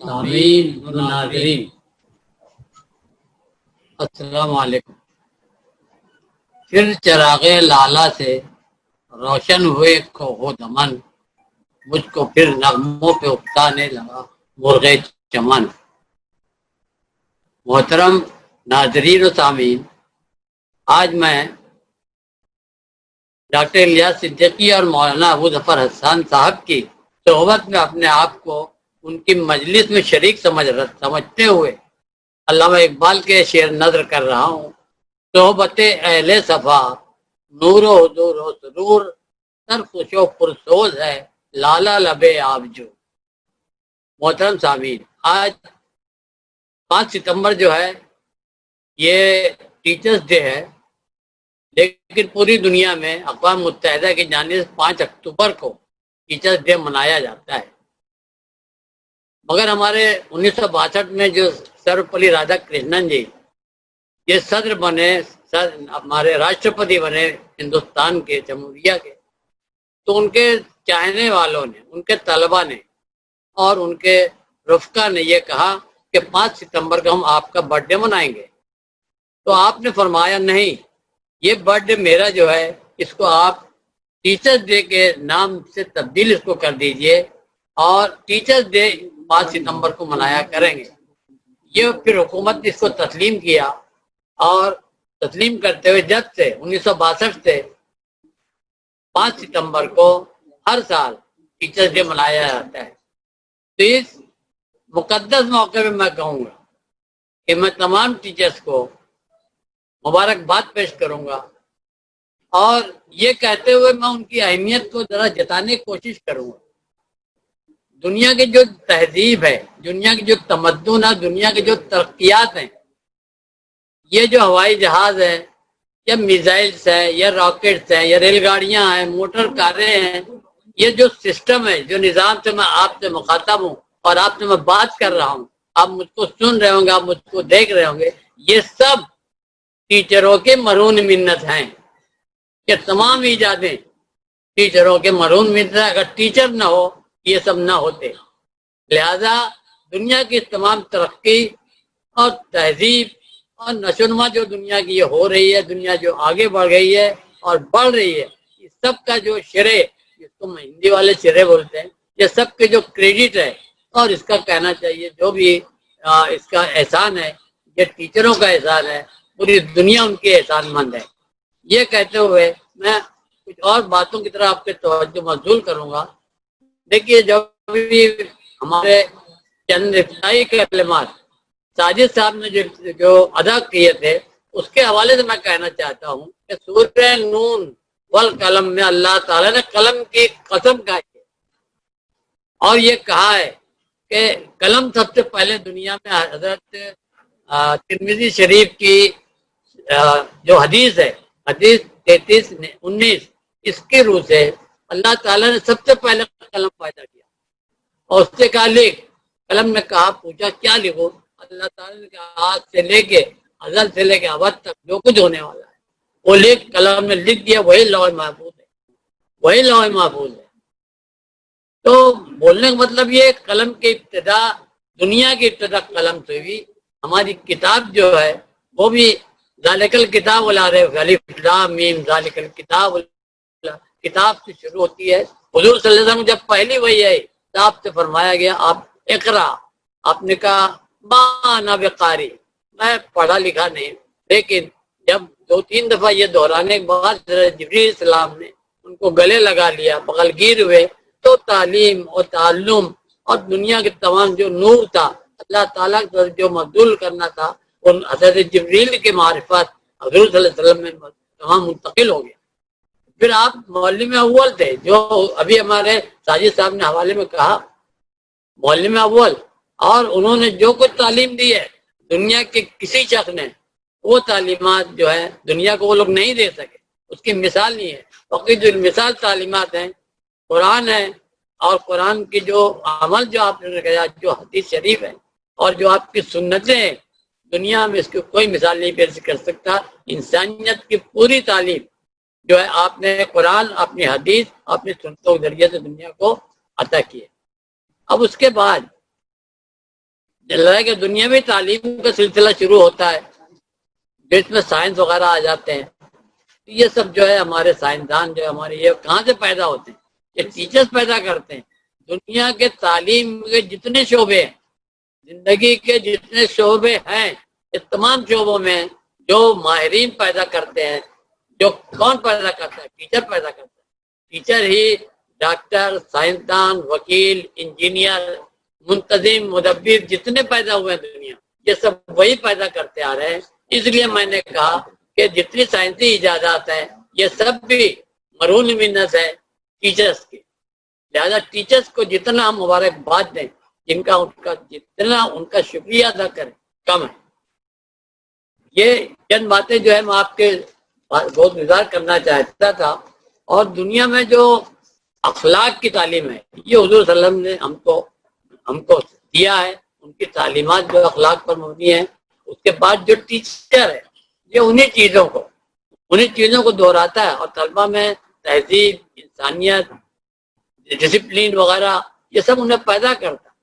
سامعین و ناظرین، السلام علیکم۔ پھر چراغ لالا سے روشن ہوئے کوہ دمن، مجھ کو پھر نغموں پہ اکتانے لگا مرغ چمن۔ محترم ناظرین و سامعین، آج میں ڈاکٹر الیاس صدیقی اور مولانا ابو ظفر حسان صاحب کی صحبت میں اپنے آپ کو ان کی مجلس میں شریک سمجھتے ہوئے علامہ اقبال کے شعر نظر کر رہا ہوں۔ صحبت اہل صفا نور و حضور و سرور، سر خوش و پرسوز ہے لالا لبے آبجو۔ محترم سامعین، آج 5 ستمبر جو ہے یہ ٹیچرز ڈے ہے، لیکن پوری دنیا میں اقوام متحدہ کی جانب سے 5 اکتوبر کو ٹیچرز ڈے منایا جاتا ہے، مگر ہمارے 1962 میں جو سروپلی رادھا کرشنن جی یہ صدر بنے، ہمارے راشٹرپتی بنے ہندوستان کے جمہوریہ کے، تو ان کے چاہنے والوں نے، ان کے طلبہ نے اور ان کے رفقا نے یہ کہا کہ 5 ستمبر کو ہم آپ کا برتھ ڈے منائیں گے۔ تو آپ نے فرمایا نہیں، یہ برتھ ڈے میرا جو ہے اس کو آپ ٹیچرز ڈے کے نام سے تبدیل اس کو کر دیجئے اور ٹیچرز ڈے 5 ستمبر کو منایا کریں گے۔ یہ پھر حکومت نے اس کو تسلیم کیا، اور تسلیم کرتے ہوئے جب سے 1962 سے 5 ستمبر کو ہر سال ٹیچرز ڈے منایا جاتا ہے۔ تو اس مقدس موقع پہ میں کہوں گا کہ میں تمام ٹیچرز کو مبارکباد پیش کروں گا، اور یہ کہتے ہوئے میں ان کی اہمیت کو ذرا جتانے کی کوشش کروں گا۔ دنیا کی جو تہذیب ہے، دنیا کی جو تمدن ہے، دنیا کی جو ترقیات ہیں، یہ جو ہوائی جہاز ہے یا میزائلس ہے یا راکٹس ہیں یا ریل گاڑیاں ہیں، موٹر کاریں ہیں، یہ جو سسٹم ہے، جو نظام سے میں آپ سے مخاطب ہوں اور آپ سے میں بات کر رہا ہوں، آپ مجھ کو سن رہے ہوں گے، آپ مجھ کو دیکھ رہے ہوں گے، یہ سب ٹیچروں کے مرہون منت ہیں۔ کہ تمام ایجادیں ٹیچروں کے مرہون منت ہیں۔ اگر ٹیچر نہ ہو یہ سب نہ ہوتے۔ لہذا دنیا کی تمام ترقی اور تہذیب اور نشوونما جو دنیا کی یہ ہو رہی ہے، دنیا جو آگے بڑھ گئی ہے اور بڑھ رہی ہے، اس سب کا جو شرے، جس کو ہندی والے شرے بولتے ہیں، یہ سب کے جو کریڈٹ ہے اور اس کا کہنا چاہیے جو بھی اس کا احسان ہے، یہ ٹیچروں کا احسان ہے، پوری دنیا ان کے احسان مند ہے۔ یہ کہتے ہوئے میں کچھ اور باتوں کی طرح آپ کے توجہ مبذول کروں گا۔ دیکھیے، جب بھی ہمارے چند ابتدائی کلمات ساجد صاحب نے جو ادا کیے تھے، اس کے حوالے سے میں کہنا چاہتا ہوں کہ سورہ نون والقلم میں اللہ تعالیٰ نے قلم کی قسم کھائی ہے اور یہ کہا ہے کہ قلم سب سے پہلے دنیا میں حضرت ترمذی شریف کی جو حدیث ہے، حدیث 33-19، اس کے روح سے اللہ تعالیٰ نے سب سے پہلے قلم پیدا کیا اور اس سے کہا لکھ۔ قلم نے کہا، پوچھا کیا لکھوں؟ اللہ تعالیٰ نے کہا آج سے لے کے ازل سے لے کے ابد تک جو کچھ ہونے والا ہے وہ لکھ۔ قلم نے لکھ دیا، وہی لوح محفوظ ہے، وہی لوح محفوظ ہے۔ تو بولنے کا مطلب یہ، قلم کی ابتدا، دنیا کی ابتدا قلم سے ہوئی۔ ہماری کتاب جو ہے وہ بھی ذالک الکتاب لا ریب الف لام میم ذالک الکتاب، کتاب سے شروع ہوتی ہے۔ حضور صلی اللہ علیہ وسلم جب پہلی وحی آئی تو آپ سے فرمایا گیا آپ اقرا، آپ نے کہا ما انا بقاری، میں پڑھا لکھا نہیں، لیکن جب 2-3 دفعہ یہ دہرانے کے بعد جبریل السلام نے ان کو گلے لگا لیا، بغل گیر ہوئے، تو تعلیم اور تعلم اور دنیا کے تمام جو نور تھا، اللہ تعالیٰ جو مبذول کرنا تھا، ان حضرت جبریل کے معرفت حضور صلی اللہ علیہ وسلم میں تمام منتقل ہو گیا۔ پھر آپ معلم اول تھے، جو ابھی ہمارے ساجد صاحب نے حوالے میں کہا، معلم اول، اور انہوں نے جو کچھ تعلیم دی ہے دنیا کے کسی شخص نے، وہ تعلیمات جو ہے دنیا کو وہ لوگ نہیں دے سکے، اس کی مثال نہیں ہے۔ باقی جو مثال تعلیمات ہیں قرآن ہے، اور قرآن کی جو عمل جو آپ نے کہا، جو حدیث شریف ہے اور جو آپ کی سنتیں ہیں، دنیا میں اس کی کوئی مثال نہیں پیش کر سکتا۔ انسانیت کی پوری تعلیم جو ہے آپ نے قرآن، اپنی حدیث، اپنی سنتوں کے ذریعے سے دنیا کو عطا کی ہے۔ اب اس کے بعد چل رہا ہے کہ دنیاوی تعلیم کا سلسلہ شروع ہوتا ہے جس میں سائنس وغیرہ آ جاتے ہیں. یہ سب جو ہے ہمارے سائنسدان جو ہے ہمارے یہ کہاں سے پیدا ہوتے ہیں؟ یہ ٹیچرز پیدا کرتے ہیں. دنیا کے تعلیم کے جتنے شعبے ہیں، زندگی کے جتنے شعبے ہیں، اس تمام شعبوں میں جو ماہرین پیدا کرتے ہیں، جو کون پیدا کرتا ہے؟ ٹیچر پیدا کرتا ہے. ٹیچر ہی ڈاکٹر، سائنسدان، وکیل، انجینئر، منتظم، مدبر جتنے پیدا ہوئے ہیں دنیا، یہ سب وہی پیدا کرتے آ رہے ہیں. اس لیے میں نے کہا کہ جتنی سائنسی ایجادات ہیں یہ سب بھی مرہون منت ہے ٹیچرز کی. لہذا ٹیچرز کو جتنا ہم مبارکباد دیں، جتنا ان کا شکریہ ادا کریں، کم ہے. یہ چند باتیں جو ہے میں آپ کے بہت گزار کرنا چاہتا تھا. اور دنیا میں جو اخلاق کی تعلیم ہے یہ حضور صلی اللہ علیہ وسلم نے ہم کو دیا ہے. ان کی تعلیمات جو اخلاق پر مبنی ہے. اس کے بعد جو ٹیچر ہے یہ انہی چیزوں کو دہراتا ہے اور طلبہ میں تہذیب، انسانیت، ڈسپلین وغیرہ یہ سب انہیں پیدا کرتا ہے.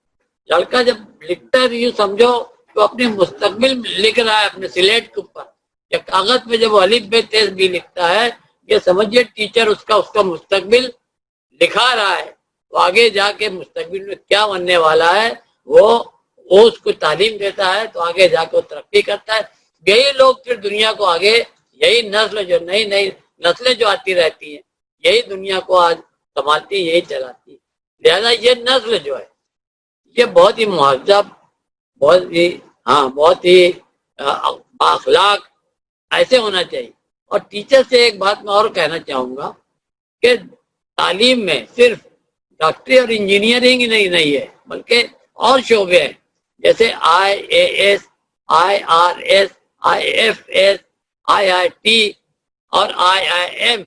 لڑکا جب لکھتا ہے تو یوں سمجھو تو اپنی مستقبل لکھ رہا ہے اپنے سلیٹ کے اوپر یا کاغذ پہ. جب وہ الف ب ت بھی لکھتا ہے یہ سمجھیے ٹیچر اس کا مستقبل لکھا رہا ہے. وہ آگے جا کے مستقبل میں کیا بننے والا ہے وہ اس کو تعلیم دیتا ہے تو آگے جا کے وہ ترقی کرتا ہے. یہی لوگ پھر دنیا کو آگے، یہی نسل جو نئی نسلیں جو آتی رہتی ہیں یہی دنیا کو آج سنبھالتی، یہی چلاتی. لہذا یہ نسل جو ہے یہ بہت ہی مہذب، بہت ہی اخلاق ایسے ہونا چاہیے. اور ٹیچر سے ایک بات میں اور کہنا چاہوں گا کہ تعلیم میں صرف ڈاکٹری اور انجینئرنگ ہی نہیں ہے بلکہ اور شعبے ہیں جیسے IAS، IRS، IFS، IIT اور IIM.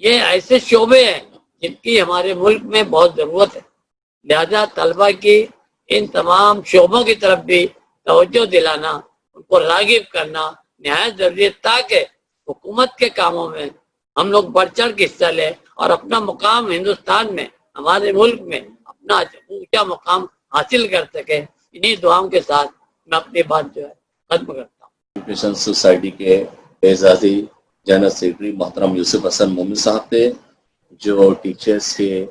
یہ ایسے شعبے ہیں جن کی ہمارے ملک میں بہت ضرورت ہے. لہذا طلبہ کی ان تمام شعبوں کی طرف بھی توجہ دلانا، ان کو راغب کرنا نہایت ضروری ہے تاکہ حکومت کے کاموں میں ہم لوگ بڑھ چڑھ کے حصہ لیں اور اپنا مقام ہندوستان میں، ہمارے ملک میں اپنا اونچا مقام حاصل کر سکیں. انہی دعاؤں کے ساتھ میں اپنی بات جو ہے ختم کرتا ہوں. ایجوکیشن سوسائٹی کے اعزازی جنرل سیکرٹری محترم یوسف حسن مومن صاحب تھے جو ٹیچرز کے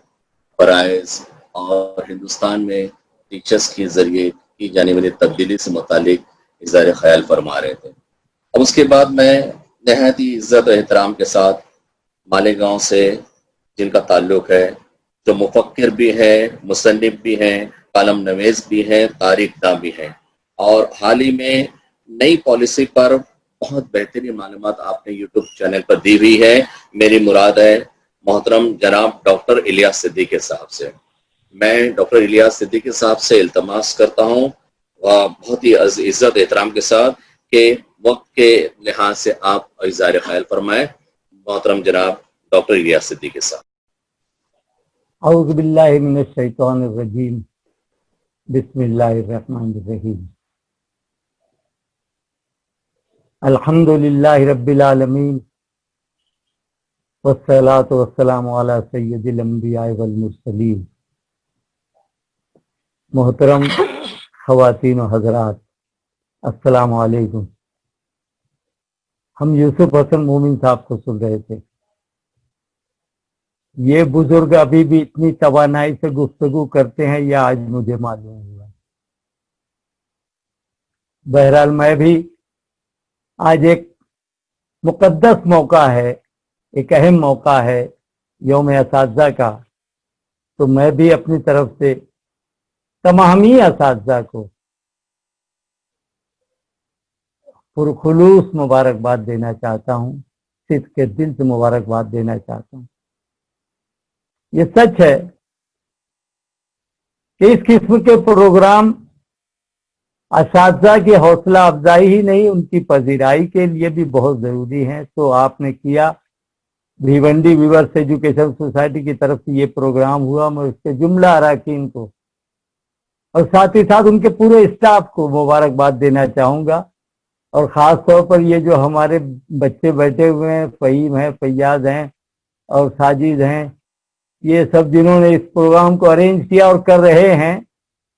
فرائض اور ہندوستان میں ٹیچرز کے ذریعے کی جانے والی تبدیلی سے متعلق اظہار خیال فرما رہے تھے. اب اس کے بعد میں نہایت ہی عزت و احترام کے ساتھ مالیگاؤں سے جن کا تعلق ہے، جو مفکر بھی ہیں، مصنف بھی ہیں، کالم نویس بھی ہیں، تاریخ داں بھی ہیں، اور حال ہی میں نئی پالیسی پر بہت بہترین معلومات آپ نے یوٹیوب چینل پر دی ہوئی ہے. میری مراد ہے محترم جناب ڈاکٹر الیاس صدیقی صاحب سے. میں ڈاکٹر الیاس صدیقی صاحب سے التماس کرتا ہوں بہت ہی عزت احترام کے ساتھ کہ وقت کے لحاظ سے آپ اظہار خیال فرمائیں. محترم جناب ڈاکٹر الیاس صدیقی صاحب. اعوذ باللہ من الشیطان الرجیم، بسم اللہ الرحمن الرحیم. الحمد للہ رب العالمین والصلاة والسلام علی سید الانبیاء والمرسلین. محترم خواتین و حضرات، السلام علیکم. ہم یوسف حسن مومن صاحب کو سن رہے تھے. یہ بزرگ ابھی بھی اتنی توانائی سے گفتگو کرتے ہیں یہ آج مجھے معلوم ہوا. بہرحال میں بھی آج ایک مقدس موقع ہے، ایک اہم موقع ہے یوم اساتذہ کا، تو میں بھی اپنی طرف سے تمامی اساتذہ کو پرخلوص مبارکباد دینا چاہتا ہوں، صدق کے دل سے مبارکباد دینا چاہتا ہوں. یہ سچ ہے کہ اس قسم کے پروگرام اساتذہ کی حوصلہ افزائی ہی نہیں، ان کی پذیرائی کے لیے بھی بہت ضروری ہے. تو آپ نے کیا، بھیونڈی ویورس ایجوکیشن سوسائٹی کی طرف سے یہ پروگرام ہوا. میں اس کے جملہ اراکین کو اور ساتھ ہی ساتھ ان کے پورے اسٹاف کو مبارکباد دینا چاہوں گا. اور خاص طور پر یہ جو ہمارے بچے بیٹھے ہوئے ہیں، فہیم ہیں، فیاض ہیں اور ساجد ہیں، یہ سب جنہوں نے اس پروگرام کو ارینج کیا اور کر رہے ہیں،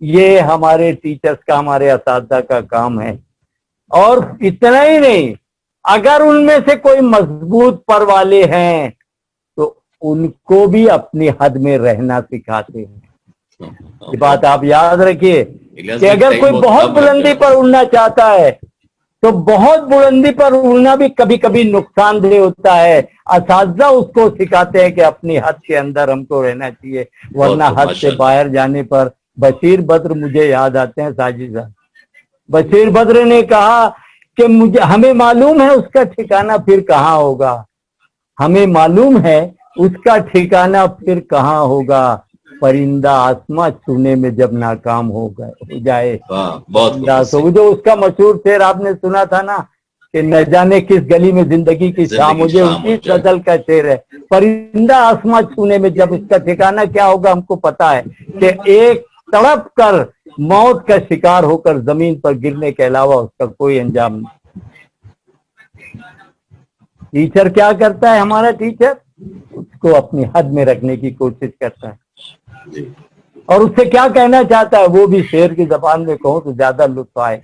یہ ہمارے ٹیچرز کا, ہمارے اساتذہ کا کام ہے. اور اتنا ہی نہیں, اگر ان میں سے کوئی مضبوط پر والے ہیں تو ان کو بھی اپنی حد میں رہنا سکھاتے ہیں. یہ بات آپ یاد رکھیے کہ اگر کوئی بہت بلندی پر اڑنا چاہتا ہے تو بہت بلندی پر اڑنا بھی کبھی کبھی نقصان دہ ہوتا ہے. اساتذہ اس کو سکھاتے ہیں کہ اپنی حد کے اندر ہم کو رہنا چاہیے, ورنہ حد سے باہر جانے پر. بشیر بدر مجھے یاد آتے ہیں ساجد صاحب. بشیر بدر نے کہا کہ ہمیں معلوم ہے اس کا ٹھکانہ پھر کہاں ہوگا, ہمیں معلوم ہے اس کا ٹھکانہ پھر کہاں ہوگا, پرندہ آسماں چھونے میں جب ناکام ہو جائے. وہ جو اس کا مشہور شعر آپ نے سنا تھا نا کہ نہ جانے کس گلی میں زندگی کی شام مجھے اسی غزل کا شعر ہے. پرندہ آسماں چھونے میں جب اس کا ٹھکانہ کیا ہوگا ہم کو پتا ہے کہ ایک تڑپ کر موت کا شکار ہو کر زمین پر گرنے کے علاوہ اس کا کوئی انجام نہیں. ٹیچر کیا کرتا ہے, ہمارا ٹیچر اس کو اپنی حد میں رکھنے کی کوشش کرتا ہے اور اس سے کیا کہنا چاہتا ہے وہ بھی شعر کی زبان میں کہوں تو زیادہ لطف آئے.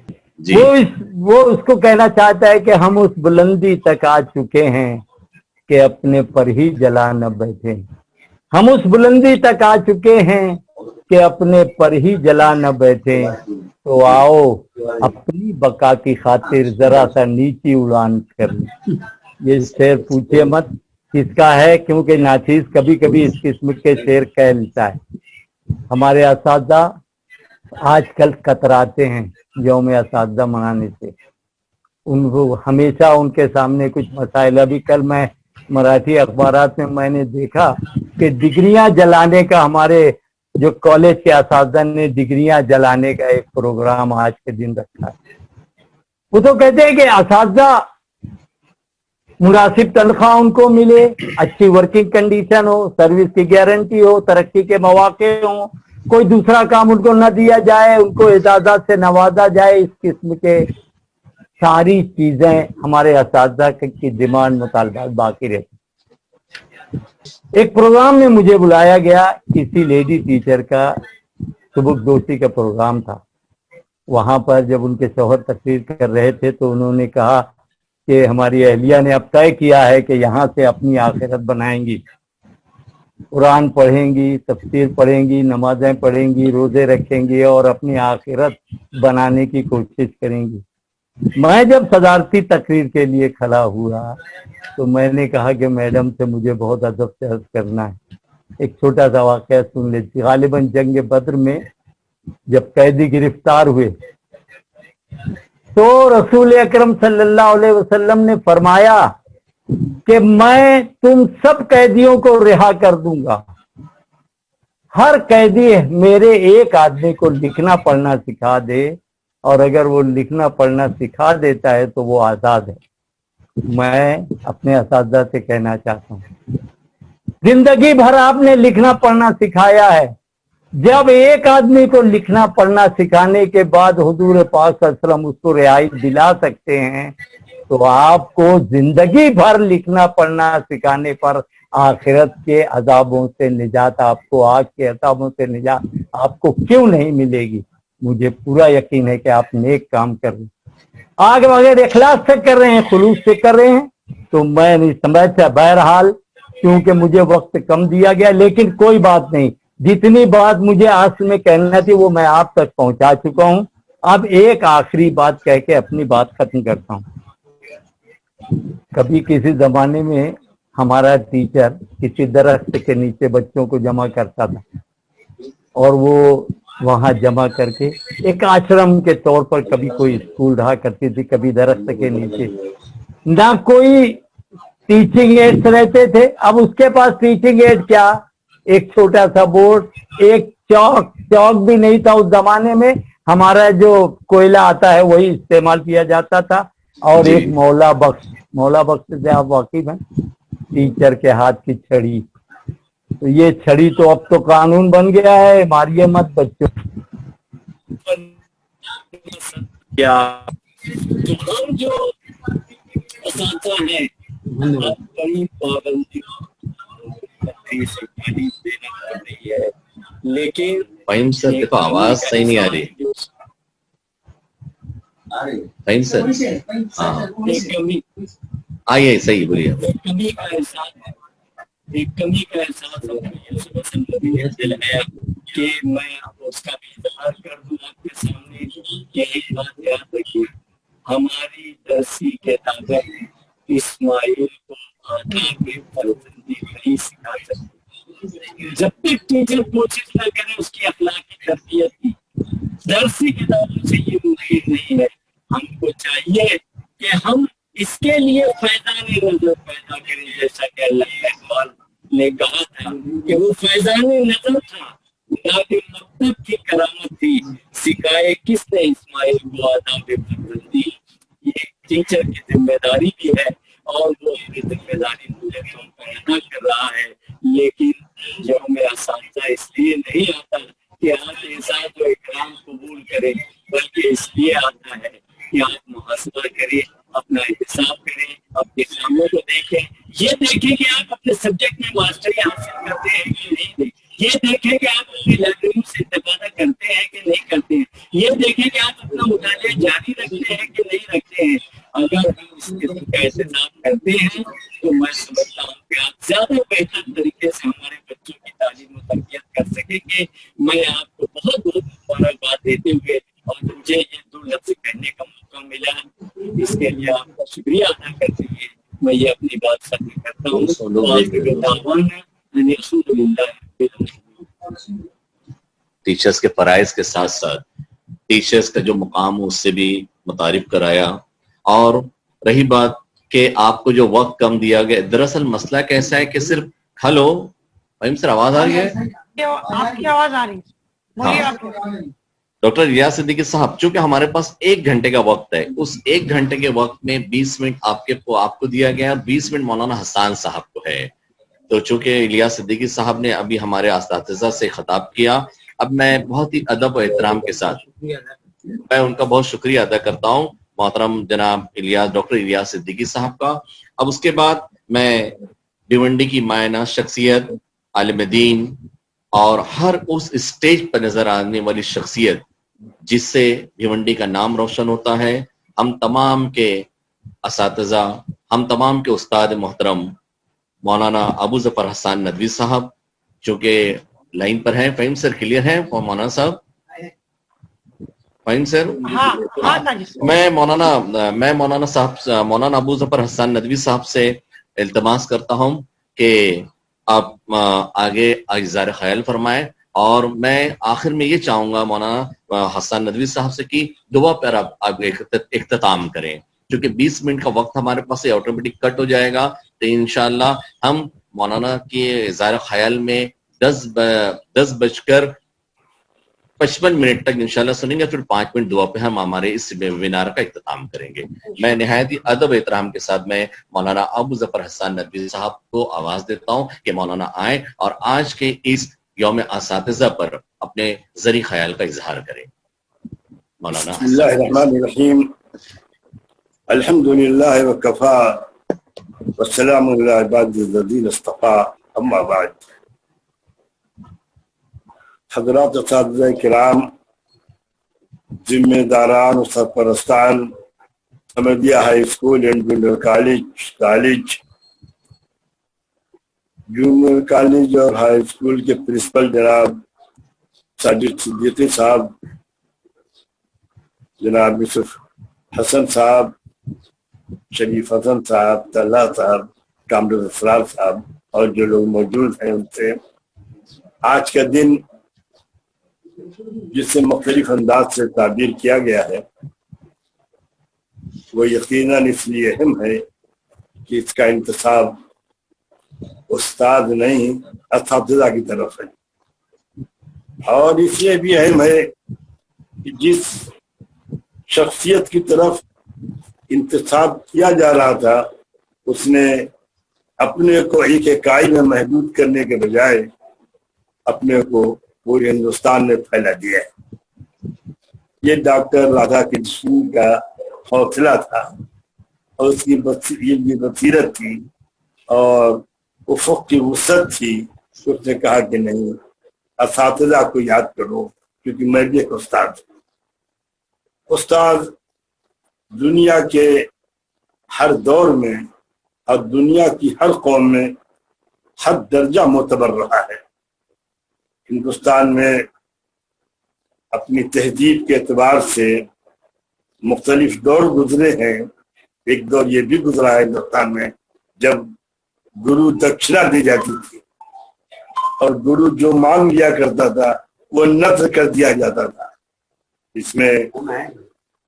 وہ اس کو کہنا چاہتا ہے کہ ہم اس بلندی تک آ چکے ہیں کہ اپنے پر ہی جلا نہ بیٹھے. ہم اس بلندی تک آ چکے ہیں کہ اپنے پر ہی جلا نہ بیٹھے. تو آؤ اپنی بقا کی خاطر ذرا سا نیچی اڑان کر. یہ شعر پوچھے مت کس کا ہے, کیونکہ ناچیز کبھی کبھی اس قسم کے شعر کہہ لیتا ہے. ہمارے اساتذہ آج کل کتراتے ہیں یوم اساتذہ منانے سے. ان کو ہمیشہ ان کے سامنے کچھ مسائل, ابھی کل میں مراٹھی اخبارات میں نے دیکھا کہ ڈگریاں جلانے کا, ہمارے جو کالج کے اساتذہ نے ڈگریاں جلانے کا ایک پروگرام آج کے دن رکھا ہے. وہ تو کہتے ہیں کہ اساتذہ مناسب تنخواہ ان کو ملے, اچھی ورکنگ کنڈیشن ہو, سروس کی گارنٹی ہو, ترقی کے مواقع ہوں, کوئی دوسرا کام ان کو نہ دیا جائے, ان کو اعزازات سے نوازا جائے. اس قسم کے ساری چیزیں ہمارے اساتذہ کی ڈیمانڈ مطالبات باقی رہتی. ایک پروگرام میں مجھے بلایا گیا, کسی لیڈی ٹیچر کا سبک دوستی کا پروگرام تھا. وہاں پر جب ان کے شوہر تقریر کر رہے تھے تو انہوں نے کہا کہ ہماری اہلیہ نے اب طے کیا ہے کہ یہاں سے اپنی آخرت بنائیں گی, قرآن پڑھیں گی, تفسیر پڑھیں گی, نمازیں پڑھیں گی, روزے رکھیں گی اور اپنی آخرت بنانے کی کوشش کریں گی. میں جب صدارتی تقریر کے لیے کھڑا ہوا تو میں نے کہا کہ میڈم سے مجھے بہت ادب سے عرض کرنا ہے. ایک چھوٹا سا واقعہ سن لیتی. غالباً جنگ بدر میں جب قیدی گرفتار ہوئے تو رسول اکرم صلی اللہ علیہ وسلم نے فرمایا کہ میں تم سب قیدیوں کو رہا کر دوں گا, ہر قیدی میرے ایک آدمی کو لکھنا پڑھنا سکھا دے, اور اگر وہ لکھنا پڑھنا سکھا دیتا ہے تو وہ آزاد ہے. میں اپنے اساتذہ سے کہنا چاہتا ہوں زندگی بھر آپ نے لکھنا پڑھنا سکھایا ہے, جب ایک آدمی کو لکھنا پڑھنا سکھانے کے بعد حضور پاک صلی اللہ علیہ وسلم اس کو رہائی دلا سکتے ہیں تو آپ کو زندگی بھر لکھنا پڑھنا سکھانے پر آخرت کے عذابوں سے نجات, آپ کو آگ کے عذابوں سے نجات آپ کو کیوں نہیں ملے گی. مجھے پورا یقین ہے کہ آپ نیک کام کر رہے ہیں, آگ وغیرہ اخلاص سے کر رہے ہیں, خلوص سے کر رہے ہیں. تو میں نہیں سمجھتا, بہرحال کیونکہ مجھے وقت کم دیا گیا, لیکن کوئی بات نہیں, جتنی بات مجھے اصل میں کہنا تھی وہ میں آپ تک پہنچا چکا ہوں. اب ایک آخری بات کہہ کے اپنی بات ختم کرتا ہوں. کبھی کسی زمانے میں ہمارا ٹیچر کسی درخت کے نیچے بچوں کو جمع کرتا تھا اور وہ وہاں جمع کر کے ایک آشرم کے طور پر, کبھی کوئی اسکول رہا کرتی تھی, کبھی درخت کے نیچے. نہ کوئی ٹیچنگ ایڈس رہتے تھے. اب اس کے پاس ٹیچنگ ایڈ کیا, ایک چھوٹا سا بورڈ, ایک چوک بھی نہیں تھا اس زمانے میں. ہمارا جو کوئلہ آتا ہے وہی استعمال کیا جاتا تھا, اور ایک مولا بخش سے آپ واقف ہیں, ٹیچر کے ہاتھ کی چھڑی. تو یہ چھڑی تو اب تو قانون بن گیا ہے, ماریے مت بچوں. کیا ہم جو اساتذہ ہیں بڑی پابندی دینا پڑ رہی ہے, لیکن فہیم سر دیکھو آواز صحیح نہیں آ رہی. فہیم سر ہاں آئیے صحیح بولیے. کمی کا احساس ہے، ایک کمی کا احساس ہے دل ہے کہ میں اس کا بھی اظہار کر دوں آپ کے سامنے. یہی بات یاد رکھیے، ہماری درسی کتابیں اسماعیل کو آداب فرزندی نہیں سکھا سکتی. جب تک ٹیچر کوشش نہ کرے اس کی اخلاقی تربیت کی، درسی کتابوں سے یہ ممکن نہیں ہے. ہم کو چاہیے کہ ہم اس کے لیے فیضان نظر پیدا کریں، جیسا کہ اللہ کے اقبال نے کہا تھا کہ وہ فیضان نظر تھا، لیکن مکتب کی کرامت تھی، سکھائے کس نے اسماعیل کو آداب فرزندی. یہ ٹیچر کی ذمہ داری بھی ہے اور وہ اپنی ذمہ داری مجھے تم پر ادا کر رہا ہے. لیکن جو میرا اساتذہ اس لیے نہیں آتا کہ آپ احساس و اکرام قبول کریں، بلکہ اس لیے آتا ہے کہ آپ محاسبہ کریں، اپنا حساب کریں، اپنے کاموں کو دیکھیں، یہ دیکھیں کہ آپ اپنے سبجیکٹ میں ماسٹری حاصل کرتے ہیں کہ نہیں، یہ دیکھیں کہ آپ اپنی لائبریری سے استفادہ کرتے ہیں کہ نہیں کرتے ہیں، یہ دیکھیں کہ آپ اپنا مطالعہ جاری رکھتے ہیں کہ نہیں رکھتے ہیں. اگر ہم اس قسم کا احتساب کرتے ہیں تو میں سمجھتا ہوں کہ آپ زیادہ بہتر طریقے سے ہمارے بچوں کی تعلیم و تربیت کر سکیں گے. میں آپ کو بہت بہت مبارکباد دیتے ہوئے اور مجھے یہ 2 لفظ کہنے کا موقع ملا، اس کے لیے آپ کا شکریہ ادا کرتے ہوئے میں یہ اپنی بات ختم کرتا ہوں. ٹیچرز کے فرائض کے ساتھ ساتھ ٹیچرز کا جو مقام اس سے بھی متعارف کرایا. اور رہی بات کہ آپ کو جو وقت کم دیا گیا، دراصل مسئلہ کیسا ہے کہ صرف ہلو فہیم سر آواز آ رہی ہے؟ آپ کی آواز آ رہی ہے، بولیے آپ. ڈاکٹر الیاس صدیقی صاحب، چونکہ ہمارے پاس 1 گھنٹے کا وقت ہے، اس 1 گھنٹے کے وقت میں 20 منٹ آپ کو دیا گیا، 20 منٹ مولانا حسان صاحب کو ہے. تو چونکہ الیاس صدیقی صاحب نے ابھی ہمارے اساتذہ سے خطاب کیا، اب میں بہت ہی ادب و احترام کے ساتھ میں ان کا بہت شکریہ ادا کرتا ہوں، محترم جناب ڈاکٹر الیاس صدیقی صاحب کا. اب اس کے بعد میں بھیونڈی کی مائنہ شخصیت، عالم دین اور ہر اس اسٹیج پر نظر آنے والی شخصیت جس سے بھیونڈی کا نام روشن ہوتا ہے، ہم تمام کے اساتذہ، ہم تمام کے استاد محترم مولانا ابو ظفر حسان ندوی صاحب چونکہ لائن پر ہیں. فہیم سر کلیئر ہیں؟ مولانا صاحب، فہیم سر، میں مولانا ابو ظفر حسان ندوی صاحب سے التماس کرتا ہوں کہ آپ آگے اظہار خیال فرمائیں، اور میں آخر میں یہ چاہوں گا مولانا حسان ندوی صاحب سے کہ دعا پر آپ اختتام کریں، کیونکہ 20 منٹ کا وقت ہمارے پاس آٹومیٹک کٹ ہو جائے گا. تو انشاءاللہ ہم مولانا کے اظہار خیال میں 10:55 تک انشاءاللہ سنیں گے، پھر 5 منٹ دعا پہ ہم ہمارے اس ویبینار کا اختتام کریں گے. میں نہایت ہی ادب و احترام کے ساتھ میں مولانا ابو ظفر حسان ندوی صاحب کو آواز دیتا ہوں کہ مولانا آئیں اور آج کے اس یوم اساتذہ پر اپنے ذری خیال کا اظہار کریں. مولانا بسم اللہ الرحمن الرحیم، الحمد للہ وکفا والسلام علی عباد الذین اصطفیٰ، اما بعد. حضرات اساتذہ کرام، ذمہ داران و سرپرستان Ahmadiya high school and junior college, junior college اور ہائی اسکول کے پرنسپل جناب ساجد صدیقی صاحب، جناب یوسف حسن صاحب، شریف حسن صاحب، طلحہ صاحب، کامران اسرار صاحب اور جو لوگ موجود ہیں ان سے، آج کا دن جس سے مختلف انداز سے تعبیر کیا گیا ہے وہ یقیناً اس لیے اہم ہے کہ اس کا انتساب استاد نہیں اساتذہ کی طرف ہے، اور اس لیے بھی اہم ہے کہ جس شخصیت کی طرف انتساب کیا جا رہا تھا اس نے اپنے کو ایک اکائی میں محدود کرنے کے بجائے اپنے کو پورے ہندوستان میں پھیلا دیا ہے. یہ ڈاکٹر رادھا کرشن کا حوصلہ تھا اور اس کی بصیرت تھی اور افق کی وسعت تھی. اس نے کہا کہ نہیں، اساتذہ کو یاد کرو، کیونکہ میں بھی ایک استاد ہوں۔ استاد دنیا کے ہر دور میں اور دنیا کی ہر قوم میں ہر درجہ معتبر رہا ہے۔ ہندوستان میں اپنی تہذیب کے اعتبار سے مختلف دور گزرے ہیں۔ ایک دور یہ بھی گزرا ہے ہندوستان میں جب گرو دکشنا دی جاتی تھی اور گرو جو مانگ لیا کرتا تھا وہ نذر کر دیا جاتا تھا۔ اس میں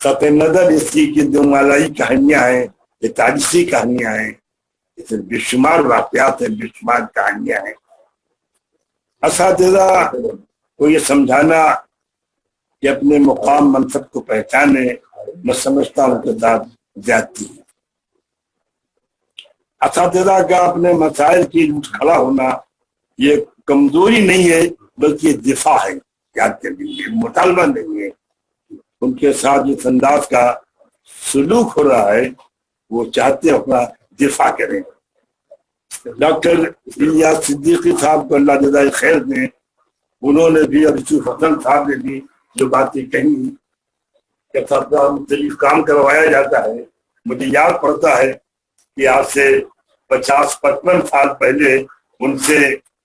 قطع نظر اس کی کہ جو مالائی کہانیاں ہیں، یہ تاریخی کہانیاں ہیں، اس میں بے شمار واقعات ہیں، بے شمار کہانیاں ہیں۔ اساتذہ کو یہ سمجھانا کہ اپنے مقام منصب کو پہچانے، میں سمجھتا ہوں کہ زیادتی ہے۔ اساتذہ کا اپنے مسائل کی اٹھ کھڑا ہونا یہ کمزوری نہیں ہے بلکہ دفاع ہے۔ یاد کر لیجیے، مطالبہ نہیں ہے۔ ان کے ساتھ جس انداز کا سلوک ہو رہا ہے وہ چاہتے اپنا دفاع کریں۔ ڈاکٹر الیاس صدیقی صاحب کو اللہ جزائے خیر دے، انہوں نے بھی اور یوسف حسن صاحب نے بھی جو باتیں کہیں کہ مختلف کام کروایا جاتا ہے۔ مجھے یاد پڑتا ہے کہ آج سے 50-55 سال پہلے ان سے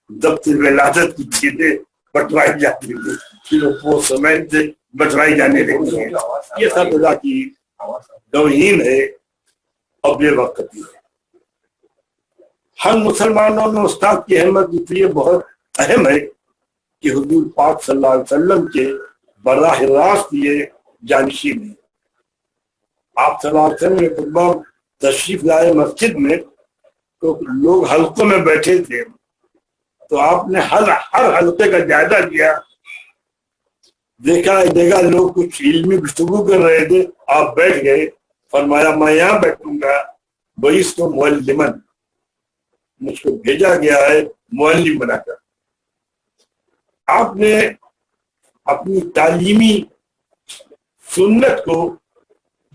ضبط ولادت کی چیزیں بٹوائی جاتی تھی، پھر وہ سمیت سے بٹوائی جانے لگی ہیں۔ یہ سب اللہ کی توہین ہے اور بے وقتی ہے۔ ہم مسلمانوں میں استاد کی اہمیت اس لیے بہت اہم ہے کہ حضور پاک صلی اللہ علیہ وسلم کے براہ راست یہ جانشین ہیں۔ آپ صلی اللہ علیہ وسلم نے خطبہ تشریف لائے مسجد میں تو لوگ حلقوں میں بیٹھے تھے، تو آپ نے ہر حلقے کا جائزہ لیا، دیکھا ایک جگہ لوگ کچھ علمی گفتگو کر رہے تھے، آپ بیٹھ گئے، فرمایا میں یہاں بیٹھوں گا، بعثت معلما، مجھ کو بھیجا گیا ہے معلم بنا کر۔ آپ نے اپنی تعلیمی سنت کو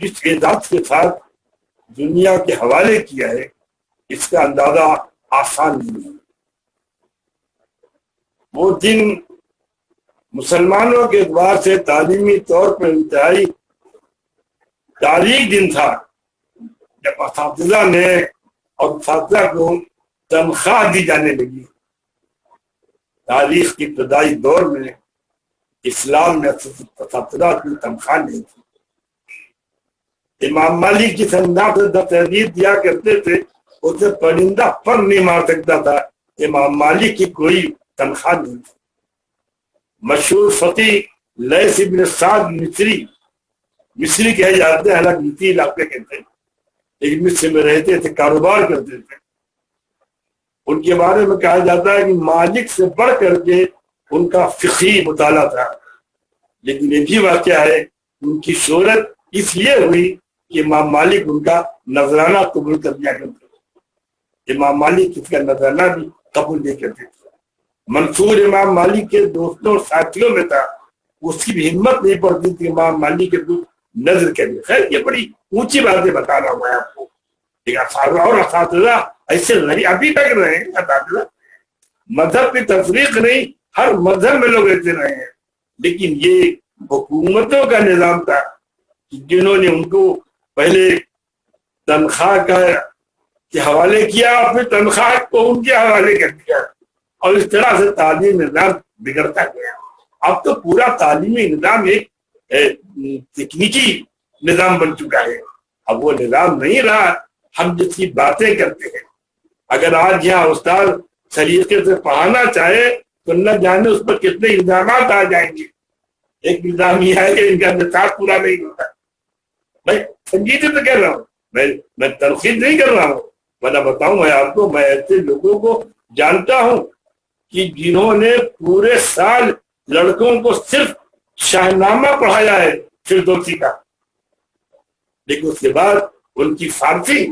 جس اعزاز کے ساتھ دنیا کے حوالے کیا ہے، اس کا اندازہ آسان نہیں ہے۔ وہ دن مسلمانوں کے اعتبار سے تعلیمی طور پر انتہائی تاریخ دن تھا جب اساتذہ نے اور اساتذہ کو تنخواہ دی جانے لگی۔ تاریخ کے ابتدائی دور میں اسلام میں اساتذہ کی تنخواہ نہیں تھی۔ امام مالک جس انداز سے تحریر دیا کرتے تھے اسے پرندہ پر نہیں مار سکتا تھا، امام مالک کی کوئی تنخواہ نہیں تھی۔ مشہور فقی لیث بن سعد مصری کہے جاتے ہیں، حالانکہ مصری علاقے کے تھے، لیکن مصر میں رہتے تھے، کاروبار کرتے تھے۔ ان کے بارے میں کہا جاتا ہے کہ مالک سے بڑھ کر کے ان کا فقہی مطالعہ تھا، لیکن یہ بھی واقعہ ہے ان کی شہرت اس لیے ہوئی کہ امام مالک ان کا نذرانہ قبول کر لیا کرتے تھے۔ امام مالک اس کا نذرانہ بھی قبول نہیں کرتے تھے۔ منصور امام مالک کے دوستوں اور ساتھیوں میں تھا، اس کی بھی ہمت نہیں پڑتی تھی امام مالک کے دوست نظر کے لیے۔ خیر یہ بڑی اونچی باتیں بتا رہا ہوں میں آپ کو، اور اساتذہ ایسے نہیں ابھی تک رہے ہیں۔ اساتذہ مذہب کی تفریق نہیں، ہر مذہب میں لوگ ایسے رہے ہیں، لیکن یہ حکومتوں کا نظام تھا جنہوں نے ان کو پہلے تنخواہ کے حوالے کیا، پھر تنخواہ کو ان کے حوالے کر دیا، اور اس طرح سے تعلیمی نظام بگڑتا گیا۔ اب تو پورا تعلیمی نظام ایک تکنیکی نظام بن چکا ہے، اب وہ نظام نہیں رہا ہم جس کی باتیں کرتے ہیں۔ اگر آج یہاں استاد سلیقے سے پڑھانا چاہے تو نہ جانے اس پر کتنے الزامات آ جائیں گے۔ ایک الزام یہ ہے کہ ان کا نصاب پورا نہیں ہوتا۔ میں سنجیدگی سے کہہ رہا ہوں، میں تنقید نہیں کر رہا ہوں، میں بتاؤں میں آپ کو، میں ایسے لوگوں کو جانتا ہوں کہ جنہوں نے پورے سال لڑکوں کو صرف شاہنامہ پڑھایا ہے فردوسی کا، لیکن اس کے بعد ان کی فارسی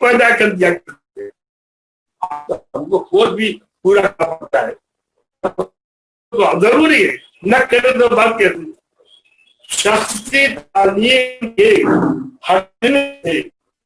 پیدا کر دیا، ہم کو خود بھی پورا کرنا پڑتا ہے، تو ضروری ہے، نہ کرے تو بات کہتے ہیں۔ شخصی تعلیم کے ہٹنے سے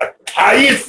28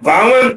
52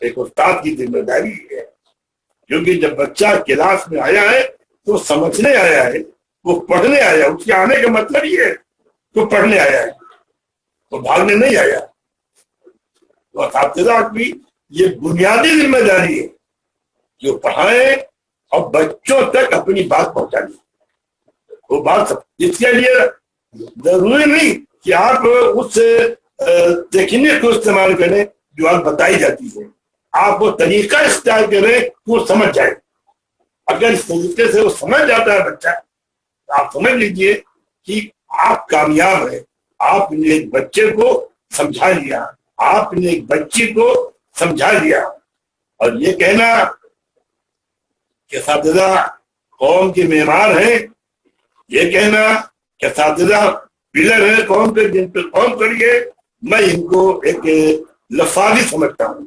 ایک استاد کی ذمہ داری ہے، کیونکہ جب بچہ کلاس میں آیا ہے تو سمجھنے آیا ہے، وہ پڑھنے آیا، اس کے آنے کا مطلب یہ ہے تو پڑھنے آیا ہے، وہ بھاگنے نہیں آیا۔ تو اساتذہ کی یہ بنیادی ذمہ داری ہے جو پڑھائیں اور بچوں تک اپنی بات پہنچانی۔ وہ بات اس کے لیے ضروری نہیں کہ آپ اس تکنیک کو استعمال کریں جو آپ بتائی جاتی ہے، آپ وہ طریقہ اختیار کریں کہ وہ سمجھ جائے۔ اگر اس طریقے سے وہ سمجھ جاتا ہے بچہ، تو آپ سمجھ لیجئے کہ آپ کامیاب ہیں، آپ نے ایک بچے کو سمجھا لیا، آپ نے ایک بچی کو سمجھا لیا۔ اور یہ کہنا کہ اساتذہ قوم کے معمار ہیں، یہ کہنا کہ اساتذہ پلر ہیں قوم کے، جن پہ قوم کریے، میں ان کو ایک لفاظی سمجھتا ہوں۔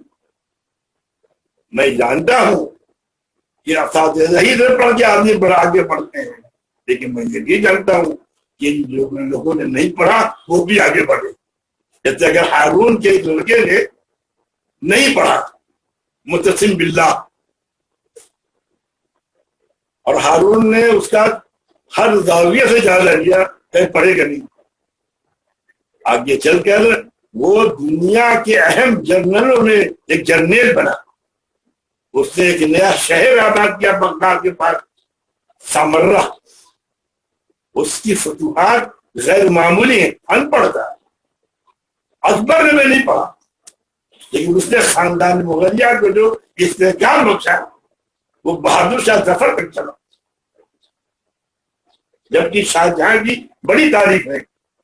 میں جانتا ہوں کہ اساتذہ ہی سے پڑھ کے آدمی بڑا آگے بڑھتے ہیں، لیکن میں یہ بھی جانتا ہوں کہ جو لوگوں نے نہیں پڑھا وہ بھی آگے بڑھے۔ جیسے اگر ہارون کے ایک لڑکے نے نہیں پڑھا متصم باللہ، اور ہارون نے اس کا ہر زاویے سے جائزہ لیا، کہیں پڑھے گا نہیں، آگے چل کر وہ دنیا کے اہم جنرلوں میں ایک جرنیل بنا، اس نے ایک نیا شہر آباد کیا بغداد کے پاس، سامرہ۔ اس کی فتوحات غیر معمولی ہیں، ان پڑھ تھا، اکبر نے نہیں پڑھا، لیکن اس نے خاندان مغلیہ کو جو استحکام بخشا وہ بہادر شاہ ظفر تک چلا۔ جبکہ شاہجہاں کی بڑی تعریف ہے،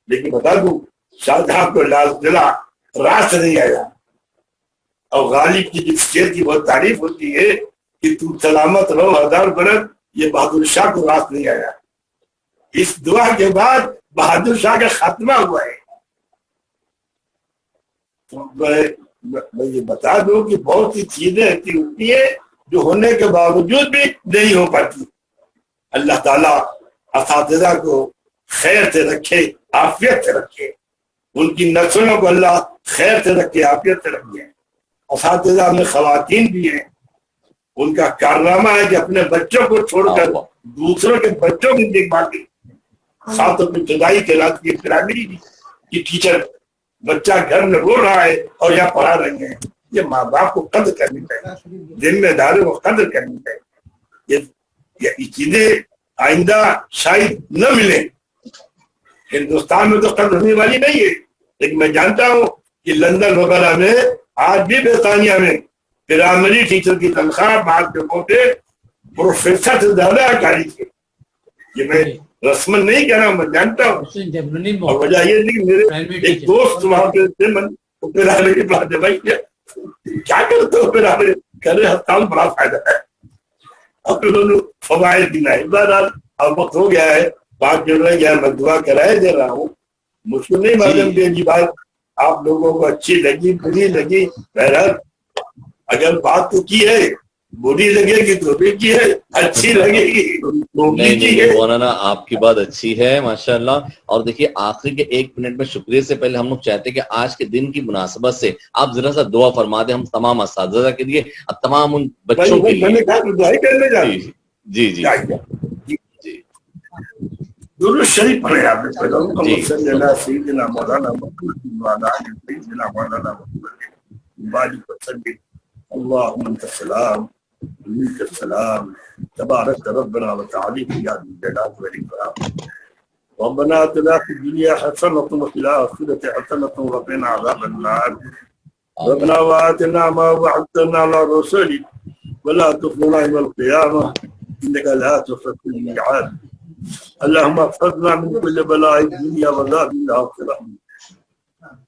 لیکن بتا دوں شاہجہاں کو لال قلعہ راست نہیں آیا، اور غالب کی جس شعر کی بہت تعریف ہوتی ہے کہ تو سلامت رہو 1000 برس، یہ بہادر شاہ کو راست نہیں آیا۔ اس دعا کے بعد بہادر شاہ کا خاتمہ ہوا ہے۔ میں یہ بتا دوں کہ بہت سی چیزیں ایسی ہوتی ہیں جو ہونے کے باوجود بھی نہیں ہو پاتی۔ اللہ تعالیٰ اساتذہ کو خیر سے رکھے، عافیت سے رکھے، ان کی نسلوں کو اللہ خیر سے رکھے، عافیت سے رکھے۔ اساتذہ میں خواتین بھی ہیں، ان کا کارنامہ ہے کہ اپنے بچوں کو چھوڑ کر دوسروں کے بچوں کی دیکھ بھال کی۔ ساتھ اپنی ابتدائی کلاس کی پرائمری کی ٹیچر، بچہ گھر میں رو رہا ہے اور یہاں پڑھا رہے ہیں۔ یہ ماں باپ کو قدر کرنی چاہیے، ذمہ داروں کو قدر کرنی چاہیے۔ یہ چیزیں آئندہ شاید نہ ملیں، ہندوستان میں تو قدر ہونے والی نہیں ہے، لیکن میں جانتا ہوں کہ لندن وغیرہ میں آج بھی برطانیہ میں پرائمری ٹیچر کی تنخواہ بعض جگہوں پہ پروفیسر سے زیادہ کاری تھی۔ یہ میں رسمن نہیں کہہ رہا ہوں، میں جانتا ہوں، اور وجہ یہ نہیں کہ میرے ایک دوست وہاں پہ تھے، میں پرائمری پڑھاتے، بھائی کیا کرتے ہو پرائمری؟ کہہ رہے ہسپتال بڑا فائدہ ہے، اور پھر انہوں نے فوائد گنائے۔ بہرحال اب وقت ہو گیا ہے، بات جو رہ گیا میں دعا کرائے دے رہا ہوں، مجھ کو نہیں معلوم کہ یہ بات آپ لوگوں کو اچھی لگی بری لگی۔ بہرحال اگر بات تو کی ہے، بری لگے گی تو بھی کی ہے، اچھی لگے گی تو بھی کی ہے۔ مولانا آپ کی بات اچھی ہے ماشاءاللہ۔ اور دیکھیے آخری کے 1 منٹ میں شکریہ سے پہلے ہم لوگ چاہتے ہیں کہ آج کے دن کی مناسبت سے آپ ذرا سا دعا فرما دیں ہم تمام اساتذہ کے لیے اور تمام ان بچوں کے لیے۔ جی جی جی درود شریف پڑھے آپ نے، اللہم صلی علی سیدنا مولانا محمد وعلی آل سیدنا مولانا محمد بارک وسلم۔ اللہم انت السلام منک السلام تبارک ربنا وتعالی یا ذی الجلال والاکرام۔ ربنا آتنا فی الدنیا حسنۃ وفی الآخرۃ حسنۃ وقنا عذاب النار۔ ربنا وآتنا ما وعدتنا علی رسولک ولا تخزنا یوم القیامہ انک لا تخلف الميعاد۔ اللهم احفظنا من كل بلاء الدنيا وعذاب الآخرة۔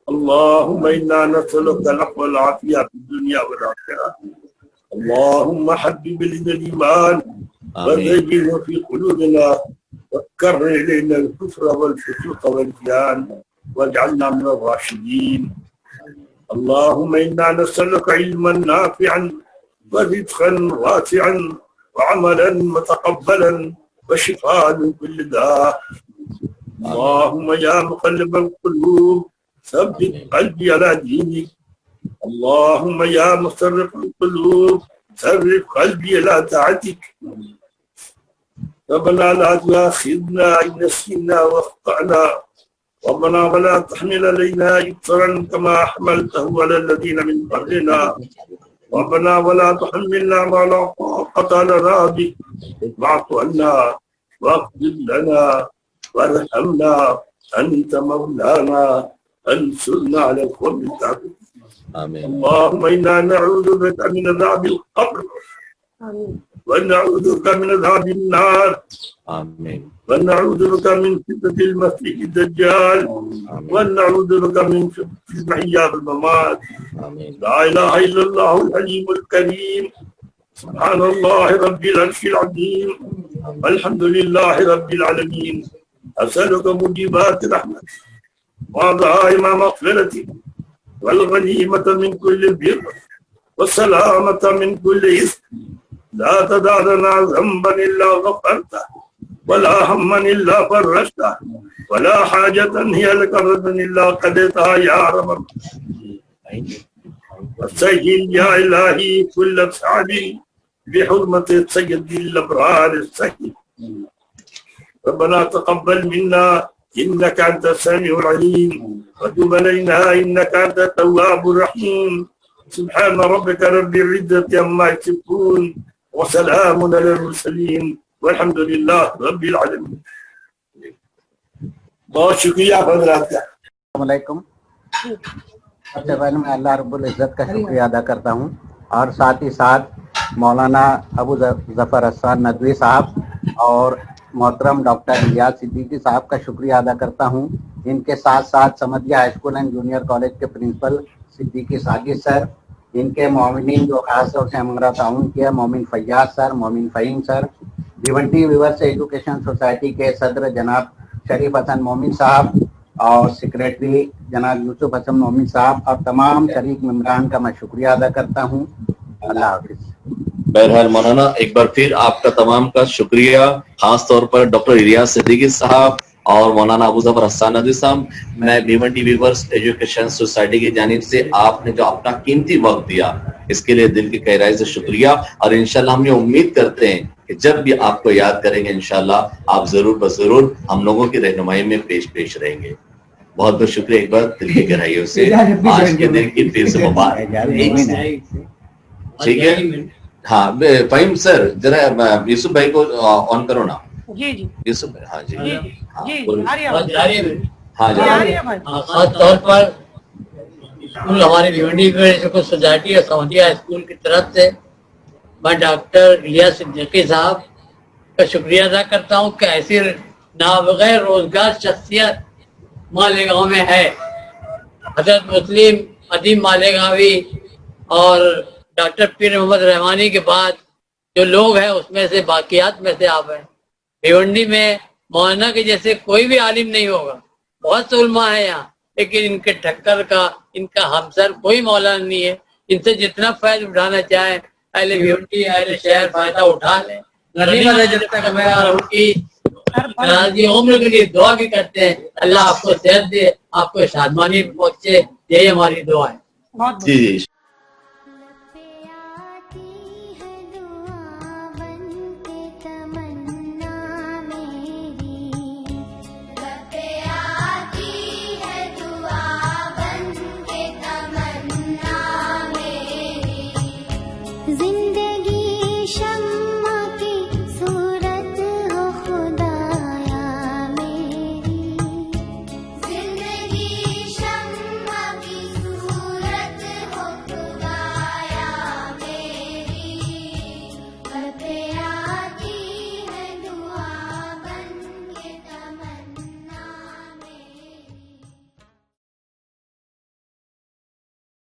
اللهم إنا نسألك العفو والعافية في الدنيا والآخرة۔ اللهم حبب إلينا الإيمان وزينه في قلوبنا وكره إلينا الكفر والفسوق والعصيان واجعلنا من الراشدين۔ اللهم إنا نسألك علما نافعا ورزقا واسعا وعملا متقبلا وشفاء من كل داء۔ اللهم يا مقلب القلوب ثبت قلبي على دينك اللهم يا مصرف القلوب صرف قلبي إلى طاعتك. ربنا لا تؤاخذنا إن نسينا واخطأنا. ربنا ولا تحمل علينا إصرا كما حملته على الذين من قبلنا. ربنا ولا تحملنا ما لا طاقة لنا به. واعف عنا واغفر لنا وارحمنا أنت مولانا انصرنا على القوم الكافرين. آمين. اللهم إنا نعوذ بك من عذاب القبر ونعوذ بك من عذاب النار آمين. ونعوذ بك من فتنة المسيح الدجال ونعوذ بك من فتنة المحيا والممات. آمين. لا إله إلا الله الحليم الكريم. سبحان الله رب العرش العظيم. الحمد لله رب العالمين. أسألك موجبات رحمتك وعزائم مغفرتك والغنيمة من كل بر والسلامة من كل إثم. لا تدع لنا ذنبا إلا غفرته ولا هما إلا فرجته ولا حاجة هي لك ردا إلا قضيتها يا رب. وسهل يا إلهي كل سعد بحرمة سيد الأبرار السهل. ربنا تقبل منا إنك أنت السميع العليم وتب علينا إنك أنت التواب الرحيم. سبحان ربك رب العزة عما يصفون وسلام على المرسلين والحمد لله رب العالمين. بہت شکریہ حضرات کا. السلام علیکم. سب سے پہلے میں اللہ رب العزت کا شکریہ ادا کرتا ہوں اور ساتھ ہی ساتھ مولانا ابو ظفر احسان ندوی صاحب اور محترم ڈاکٹر الیاس صدیقی صاحب کا شکریہ ادا کرتا ہوں. ان کے ساتھ ساتھ سمدیہ high school and junior college کے پرنسپل صدیقی ساجد سر، ان کے معاونین جو خاص طور سے ہمارا تعاون کیا، مومن فیاض سر، مومن فہیم سر، بھیونٹی ویورس ایجوکیشن سوسائٹی کے صدر جناب شریف حسن مومن صاحب اور سیکریٹری جناب یوسف حسن مومن صاحب اور تمام شریک ممبران کا میں شکریہ ادا کرتا ہوں. اللہ حافظ. بہرحال مولانا ایک بار پھر آپ کا تمام کا شکریہ، خاص طور پر ڈاکٹر الیاس صدیقی صاحب اور مولانا ابو ظفر احسان ندوی صاحب. میں بھیونٹی ویورس ایجوکیشن سوسائٹی کی جانب سے آپ نے جو اپنا قیمتی وقت دیا اس کے لیے دل کی گہرائی سے شکریہ. اور انشاءاللہ ہم یہ امید کرتے ہیں کہ جب بھی آپ کو یاد کریں گے انشاءاللہ آپ ضرور بضرور ہم لوگوں کی رہنمائی میں پیش رہیں گے. بہت بہت شکریہ ایک بار دل کی گہرائیوں سے. آج کے دن کی پھر سے مبارک. ٹھیک ہے. ہاں فہیم سر ذرا یوسف بھائی کو آن کرو نا. جی جی یوسف بھائی. ہاں جی ہاں خاص طور پر اسکول ہماری بھیونڈی سوسائٹی اور سمدیہ اسکول کی طرف سے میں ڈاکٹر الیاس صدیقی صاحب کا شکریہ ادا کرتا ہوں کہ ایسی نابغیر روزگار شخصیت مالیگاؤں میں ہے. حضرت مسلم ادیم مالیگاوی اور ڈاکٹر پیر محمد رحمانی کے بعد جو لوگ ہیں اس میں سے باقیات میں سے آپ ہیں. بھیونڈی میں مولانا کے جیسے کوئی بھی عالم نہیں ہوگا. بہت سے علماء ہیں یہاں لیکن ان کے ٹکر کا ان کا ہمسر کوئی مولانا نہیں ہے. ان سے جتنا فائدہ اٹھانا چاہے اہل بھیونڈی اہل شہر فائدہ اٹھا لیں. جب تک میں ان کی عمر کے لیے دعا بھی کرتے ہیں. اللہ آپ کو صحت دے، آپ کو شادمانی بخشے. یہی ہماری دعا ہے. جی جی.